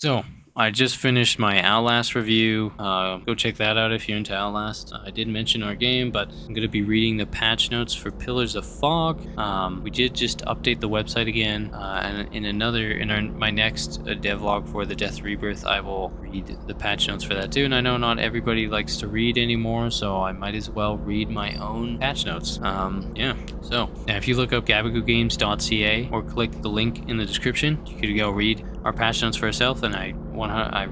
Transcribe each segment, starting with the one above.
So, I just finished my Outlast review. Go check that out if you're into Outlast. I did mention our game, but I'm going to be reading the patch notes for Pillars of Fog. We did just update the website again, and in my next devlog for the Death Rebirth, I will read the patch notes for that too. And I know not everybody likes to read anymore, so I might as well read my own patch notes. Yeah. So, now if you look up gabagoogames.ca or click the link in the description, you could go read our patch notes for yourself. And I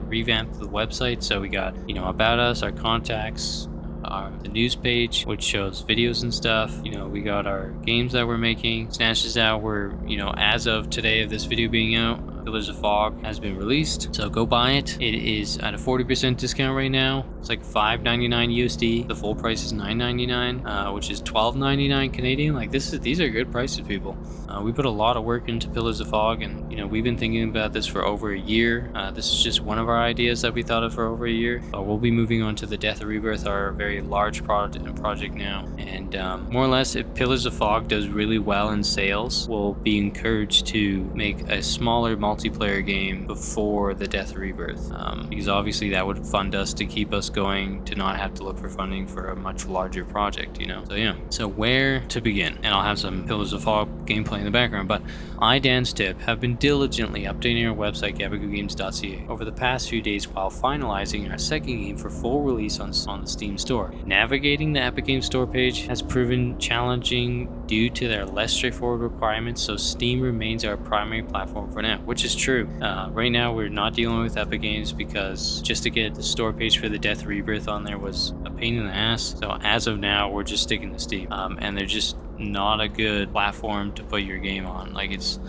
revamped the website, so we got about us, our contacts, the news page, which shows videos and stuff. We got our games that we're making. Snatch is out. We're as of today of this video being out, Pillars of Fog has been released, so go buy it. It is at a 40% discount right now. It's like $5.99 USD. The full price is $9.99, which is $12.99 Canadian. Like these are good prices, people. We put a lot of work into Pillars of Fog, and we've been thinking about this for over a year. This is just one of our ideas that we thought of for over a year. We'll be moving on to the Death Rebirth, our very large project now, and more or less, if Pillars of Fog does really well in sales, we'll be encouraged to make a smaller multiplayer game before the Death Rebirth, because obviously that would fund us to keep us going, to not have to look for funding for a much larger project. So yeah, so where to begin? And I'll have some Pillars of Fog gameplay in the background, but I, Dan's Tip, have been diligently updating our website gabagoogames.ca over the past few days while finalizing our second game for full release on the Steam store. Navigating the Epic Games Store page has proven challenging due to their less straightforward requirements, so Steam remains our primary platform for now, which is true. Right now we're not dealing with Epic Games because just to get the store page for the Death Rebirth on there was a pain in the ass. So as of now, we're just sticking to Steam, and they're just not a good platform to put your game on. Like it's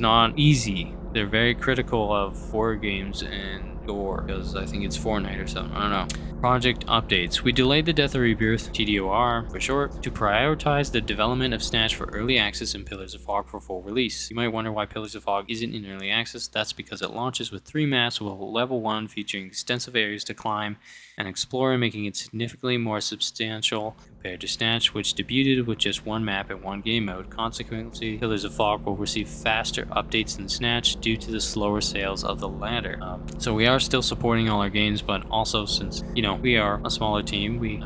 not easy. They're very critical of horror games and gore, because I think it's Fortnite or something. I don't know. Project updates. We delayed the Death Rebirth, TDOR for short, to prioritize the development of Snatch for early access and Pillars of Fog for full release. You might wonder why Pillars of Fog isn't in early access. That's because it launches with 3 maps, with level 1 featuring extensive areas to climb and explore, making it significantly more substantial compared to Snatch, which debuted with just 1 map and 1 game mode. Consequently, Pillars of Fog will receive faster updates than Snatch due to the slower sales of the latter. So we are still supporting all our games, but also since we are a smaller team, we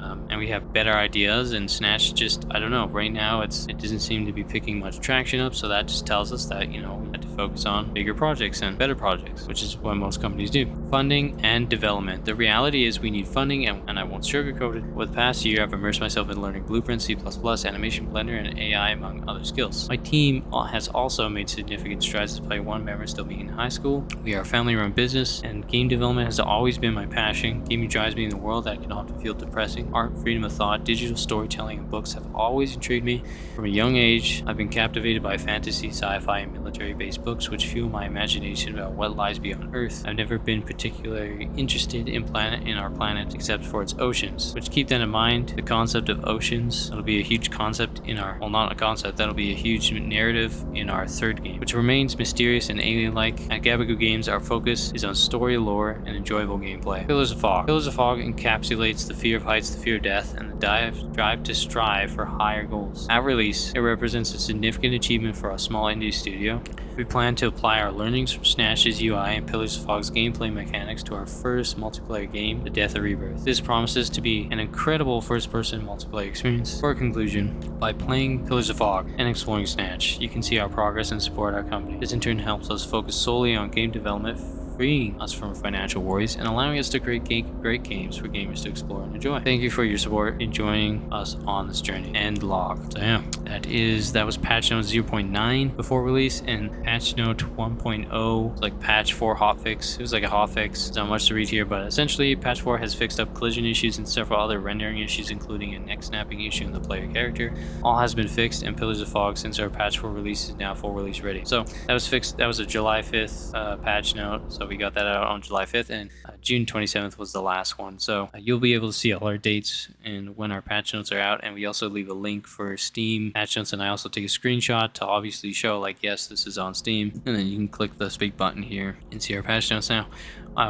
have better ideas, and Snatch just, I don't know, right now it doesn't seem to be picking much traction up, so that just tells us that we had to focus on bigger projects and better projects, which is what most companies do. Funding and development. The reality is we need funding, and I won't sugarcoat it. Over the past year, I've immersed myself in learning Blueprint, C++, Animation Blender, and AI, among other skills. My team has also made significant strides despite one member still being in high school. We are a family-run business, and game development has always been my passion. Gaming drives me in the world that can often feel depressing. Art, freedom of thought, digital storytelling, and books have always intrigued me. From a young age, I've been captivated by fantasy, sci-fi, and military-based books, which fuel my imagination about what lies beyond Earth. I've never been particularly interested in our planet, except for its oceans, which keep that in mind. The concept of oceans, that'll be a huge concept in our, well, not a concept, that'll be a huge narrative in our third game, which remains mysterious and alien-like. At Gabagoo Games, our focus is on story, lore, and enjoyable gameplay. Pillars of Fog. Pillars of Fog encapsulates the fear of heights, the fear of death, and the drive to strive for higher goals. At release, it represents a significant achievement for a small indie studio. We plan to apply our learnings from Snatch's UI and Pillars of Fog's gameplay mechanics to our first multiplayer game, The Death Rebirth. This promises to be an incredible first-person multiplayer experience. For a conclusion, by playing Pillars of Fog and exploring Snatch, you can see our progress and support our company. This in turn helps us focus solely on game development, freeing us from financial worries and allowing us to create great games for gamers to explore and enjoy. Thank you for your support in joining us on this journey. End log. So yeah, that was patch note 0.9 before release, and patch note 1.0, like patch 4 hotfix. It was like a hotfix. There's not much to read here, but essentially patch 4 has fixed up collision issues and several other rendering issues, including a neck snapping issue in the player character. All has been fixed, and Pillars of Fog, since our patch 4 release, is now full release ready. So that was fixed. That was a July 5th patch note. So we got that out on July 5th, and June 27th was the last one. So you'll be able to see all our dates and when our patch notes are out, and we also leave a link for Steam patch notes, and I also take a screenshot to obviously show, like, yes, this is on Steam, and then you can click this big button here and see our patch notes now.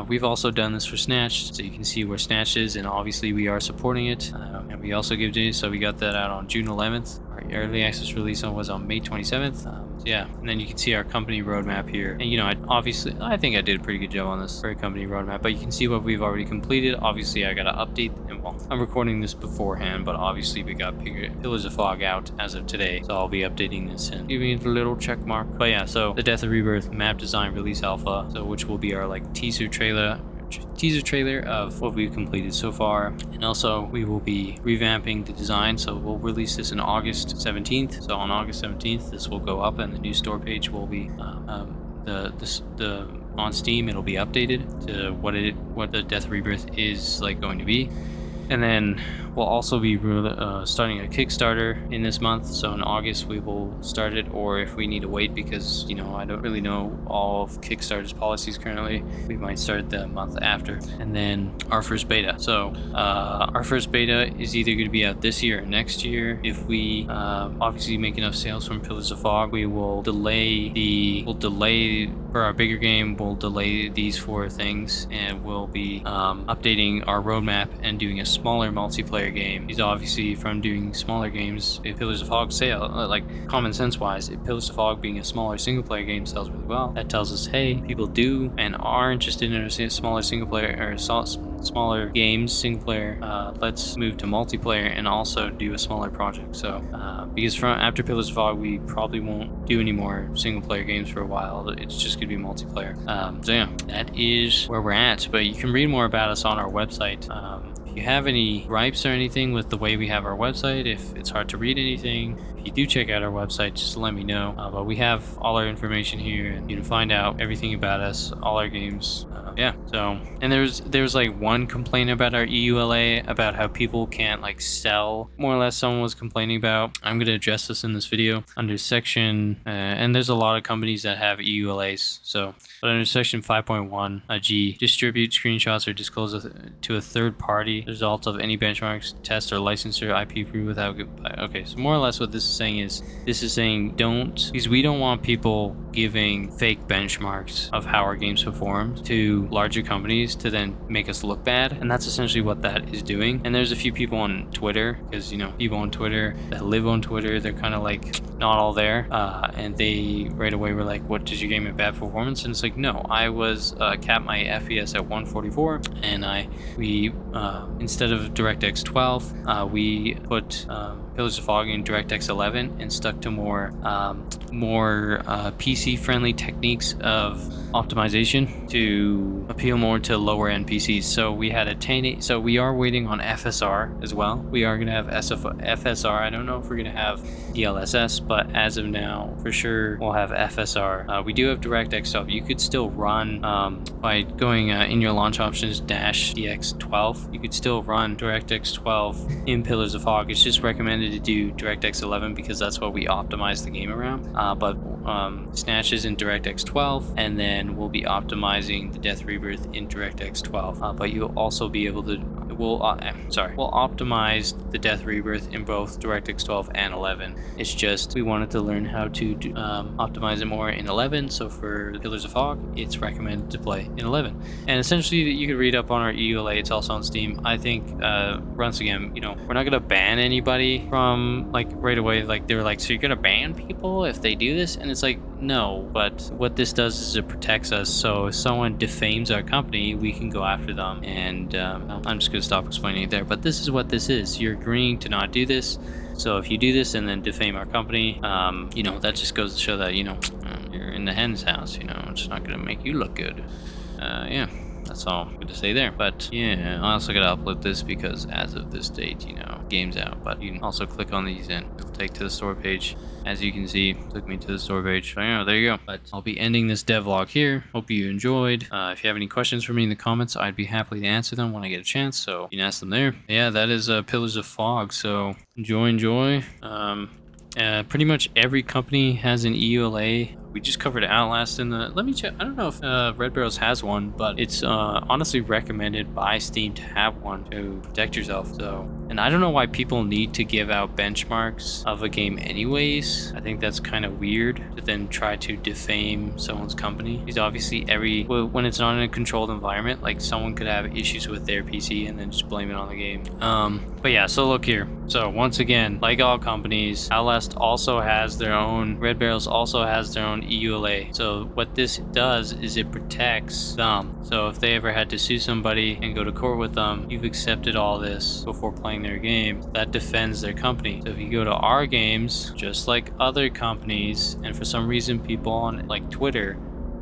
We've also done this for Snatch, so you can see where Snatch is, and obviously we are supporting it, and we also give dates, so we got that out on June 11th. Our early access release was on May 27th. So yeah, and then you can see our company roadmap here. And you know, I think I did a pretty good job on this for a company roadmap, but you can see what we've already completed. Obviously, I got to update, and well, I'm recording this beforehand, but obviously we got Pillars of Fog out as of today, so I'll be updating this and giving it a little check mark. But yeah, so the Death of Rebirth map design release alpha, so which will be our like teaser trailer of what we've completed so far. And also we will be revamping the design, so we'll release this in August 17th. So on August 17th this will go up, and the new store page will be on Steam. It'll be updated to what the Death Rebirth is like going to be. And then we'll also be starting a Kickstarter in this month. So in August we will start it, or if we need to wait because, you know, I don't really know all of Kickstarter's policies currently, we might start the month after. And then our first beta. So our first beta is either going to be out this year or next year. If we obviously make enough sales from Pillars of Fog, we will delay for our bigger game. We'll delay these 4 things, and we'll be updating our roadmap and doing a smaller multiplayer game. These obviously from doing smaller games, if Pillars of Fog like common sense wise, if Pillars of Fog being a smaller single player game sells really well, that tells us, hey, people do and are interested in a smaller single player or smaller games single player. Let's move to multiplayer and also do a smaller project. So because after Pillars of Fog we probably won't do any more single player games for a while. It's just gonna be multiplayer. So yeah, that is where we're at, but you can read more about us on our website. If you have any gripes or anything with the way we have our website, if it's hard to read anything, if you do check out our website, just let me know. But we have all our information here, and you can find out everything about us, all our games. Yeah, so, and there's like one complaint about our EULA about how people can't like sell, more or less someone was complaining about. I'm going to address this in this video under section, and there's a lot of companies that have EULAs, so, but under section 5.1 G, distribute screenshots or disclose to a third party the results of any benchmarks, test, or licensor IP proof without, okay, so more or less what this is saying is, don't, because we don't want people giving fake benchmarks of how our games performed to larger companies to then make us look bad, and that's essentially what that is doing. And there's a few people on Twitter, because, you know, people on Twitter that live on Twitter, they're kind of like not all there, and they right away were like, what, does your game have bad performance? And it's like, no, I was capped my FPS at 144, and we instead of DirectX 12, we put Pillars of Fog in DirectX 11 and stuck to more PC friendly techniques of optimization to appeal more to lower end PCs. So we had a 1080, so we are waiting on FSR as well. We are going to have FSR. I don't know if we're going to have DLSS, but as of now, for sure, we'll have FSR. We do have DirectX 12. You could still run by going in your launch options -DX12. You could still run DirectX 12 in Pillars of Fog. It's just recommended to do DirectX 11 because that's what we optimize the game around. But Snatch is in DirectX 12, and then we'll be optimizing the Death Rebirth in DirectX 12. But you'll also be able to, we'll optimize the Death Rebirth in both DirectX 12 and 11. It's just we wanted to learn how to optimize it more in 11. So for Pillars of Fog, it's recommended to play in 11. And essentially, you can read up on our EULA. It's also on Steam. I think once again, you know, we're not gonna ban anybody from like right away. Like they were like, so you're gonna ban people if they do this? And it's like, no. But what this does is it protects us. So if someone defames our company, we can go after them. And I'm just gonna stop explaining it there. But this is what this is. You're agreeing to not do this. So if you do this and then defame our company, you know, that just goes to show that, you know, you're in the hen's house, you know, it's not going to make you look good. Yeah, that's all I'm going to say there. But yeah, I also got to upload this because as of this date, you know, game's out. But you can also click on these and it'll take to the store page. As you can see, took me to the store page. So yeah, there you go. But I'll be ending this devlog here. Hope you enjoyed. If you have any questions for me in the comments, I'd be happy to answer them when I get a chance. So you can ask them there. Yeah, that is Pillars of Fog. So enjoy. Pretty much every company has an EULA We just covered Outlast in the... Let me check. I don't know if Red Barrels has one, but it's honestly recommended by Steam to have one to protect yourself. So, and I don't know why people need to give out benchmarks of a game anyways. I think that's kind of weird to then try to defame someone's company. Because obviously when it's not in a controlled environment, like someone could have issues with their PC and then just blame it on the game. But yeah, so look here. So once again, like all companies, Outlast also has their own, Red Barrels also has their own EULA. So what this does is it protects them. So if they ever had to sue somebody and go to court with them, you've accepted all this before playing their game. That defends their company. So if you go to our games, just like other companies, and for some reason people on like Twitter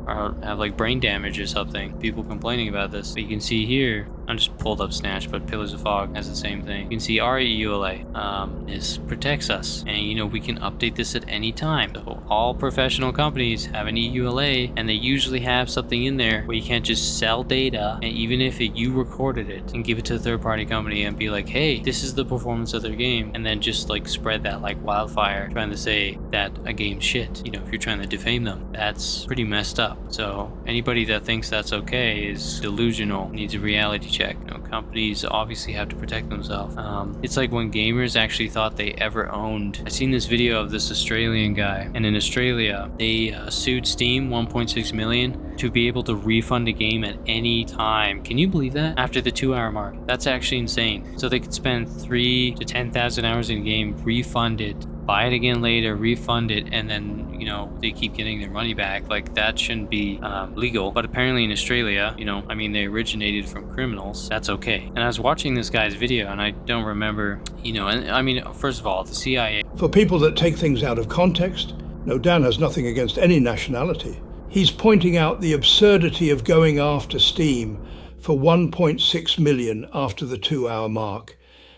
have like brain damage or something, people complaining about this. But you can see here, I just pulled up Snatch, but Pillars of Fog has the same thing. You can see our EULA. This protects us, and you know, we can update this at any time. So all professional companies have an EULA, and they usually have something in there where you can't just sell data, and even if you recorded it and give it to a third-party company and be like, hey, this is the performance of their game, and then just like spread that like wildfire, trying to say that a game's shit, you know, if you're trying to defame them, that's pretty messed up. So anybody that thinks that's okay is delusional, needs a reality check. You know, companies obviously have to protect themselves. It's like when gamers actually thought they ever owned. I seen this video of this Australian guy, and in Australia they sued Steam 1.6 million to be able to refund a game at any time. Can you believe that? After the 2-hour mark. That's actually insane. So they could spend 3,000 to 10,000 hours in a game, refund it, buy it again later, refund it, and then, you know, they keep getting their money back. Like, that shouldn't be legal. But apparently in Australia, you know, I mean, they originated from criminals. That's okay. And I was watching this guy's video, and I don't remember, you know, and I mean, first of all, the CIA... For people that take things out of context, no, Dan has nothing against any nationality. He's pointing out the absurdity of going after Steam for 1.6 million after the 2-hour mark,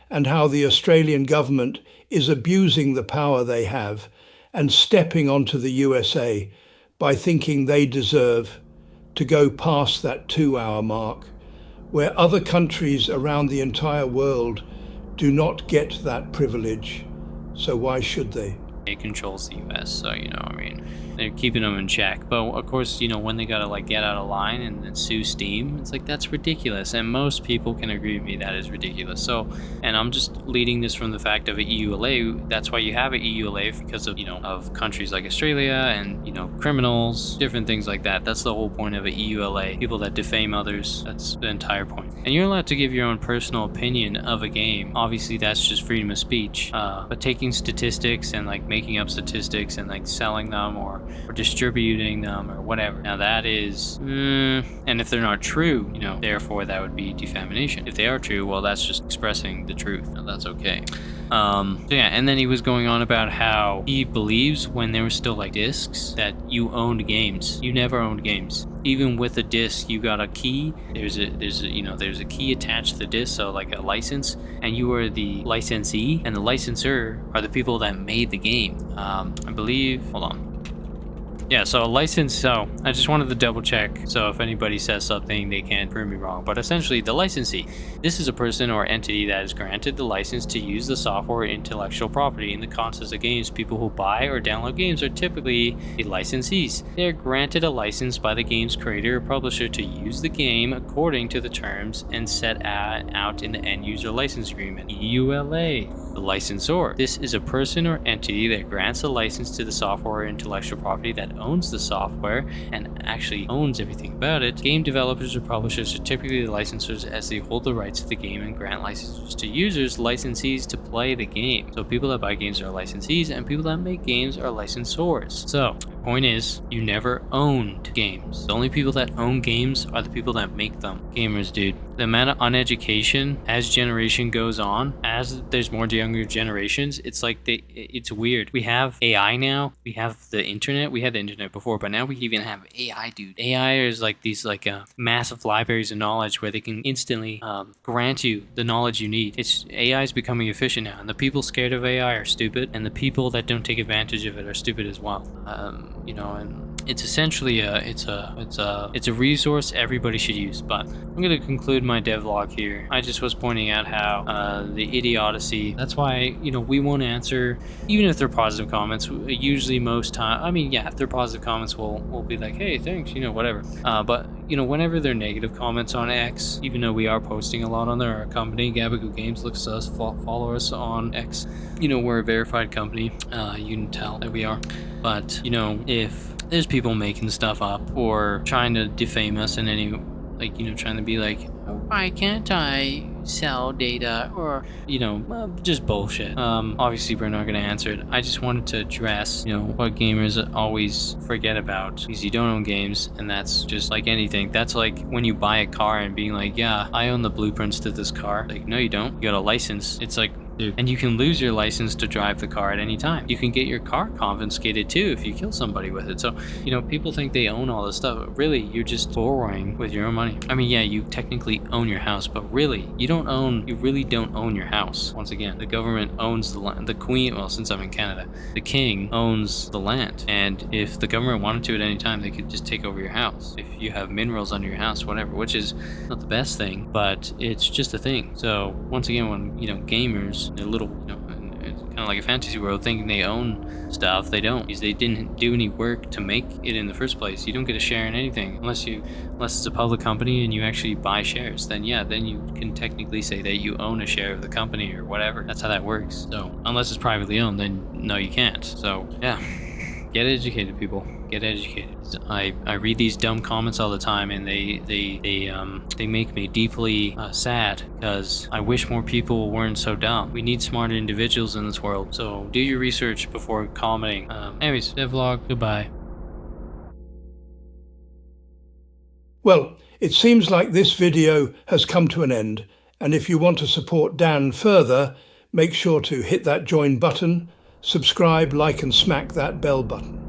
and how the Australian government is abusing the power they have and stepping onto the USA by thinking they deserve to go past that 2-hour mark, where other countries around the entire world do not get that privilege. So why should they? It controls the US, so, you know, I mean, they're keeping them in check. But of course, you know, when they gotta like get out of line and then sue Steam, it's like, that's ridiculous. And most people can agree with me that is ridiculous. So, and I'm just leading this from the fact of an EULA. That's why you have an EULA, because of, you know, of countries like Australia and, you know, criminals, different things like that. That's the whole point of an EULA. People that defame others, that's the entire point. And you're allowed to give your own personal opinion of a game. Obviously, that's just freedom of speech. But taking statistics and like making up statistics and like selling them or distributing them or whatever, now that is and if they're not true, you know, therefore that would be defamation. If they are true, well, that's just expressing the truth. Now, that's okay. So yeah, and then he was going on about how he believes when there were still like discs that you owned games. You never owned games. Even with a disc, you got a key. There's a key attached to the disc, so like a license, and you are the licensee, and the licensor are the people that made the game. I believe. Hold on. Yeah, so a license, so I just wanted to double check, so if anybody says something, they can't prove me wrong. But essentially, the licensee, this is a person or entity that is granted the license to use the software or intellectual property in the context of games. People who buy or download games are typically the licensees. They are granted a license by the game's creator or publisher to use the game according to the terms and set out in the end-user license agreement, EULA. The licensor, this is a person or entity that grants a license to the software or intellectual property that owns the software and actually owns everything about it. Game developers or publishers are typically the licensors, as they hold the rights to the game and grant licenses to users, licensees, to play the game. So people that buy games are licensees, and people that make games are licensors. So point is, you never owned games. The only people that own games are the people that make them. Gamers, dude. The amount of uneducation as generation goes on, as there's more younger generations, it's like it's weird. We have AI now. We have the internet. We had the internet before, but now we even have AI, dude. AI is like these massive libraries of knowledge where they can instantly grant you the knowledge you need. AI is becoming efficient now, and the people scared of AI are stupid, and the people that don't take advantage of it are stupid as well. You know, and it's essentially it's a resource everybody should use. But I'm going to conclude my devlog here. I just was pointing out how the idiocy. That's why, you know, we won't answer, even if they're positive comments. Usually, most time, I mean, yeah, if they're positive comments, we'll be like, hey, thanks, you know, whatever. But you know, whenever they're negative comments on X, even though we are posting a lot on there, our company, Gabagoo Games, looks to us, follow us on X. You know, we're a verified company. You can tell that we are. But, you know, if there's people making stuff up or trying to defame us in any, like, you know, trying to be like, why can't I sell data, or, you know, just bullshit. Obviously we're not going to answer it. I just wanted to address, you know, what gamers always forget about, because you don't own games, and that's just like anything. That's like when you buy a car and being like, yeah, I own the blueprints to this car. Like, no, you don't. You got a license. It's like, and you can lose your license to drive the car at any time. You can get your car confiscated too if you kill somebody with it. So, you know, people think they own all this stuff. Really, you're just borrowing with your own money. I mean, yeah, you technically own your house, but really, you really don't own your house. Once again, the government owns the land. The queen, well, since I'm in Canada, the king owns the land. And if the government wanted to at any time, they could just take over your house. If you have minerals under your house, whatever, which is not the best thing, but it's just a thing. So once again, when, you know, gamers, a little, you know, it's kind of like a fantasy world, thinking they own stuff, they don't, because they didn't do any work to make it in the first place. You don't get a share in anything unless it's a public company and you actually buy shares. Then yeah, then you can technically say that you own a share of the company or whatever. That's how that works. So unless it's privately owned, then no, you can't. So yeah. Get educated, people. Get educated. I read these dumb comments all the time, and they make me deeply sad, because I wish more people weren't so dumb. We need smarter individuals in this world. So do your research before commenting. Anyways, devlog, goodbye. Well, it seems like this video has come to an end, and if you want to support Dan further, make sure to hit that join button, subscribe, like and smack that bell button.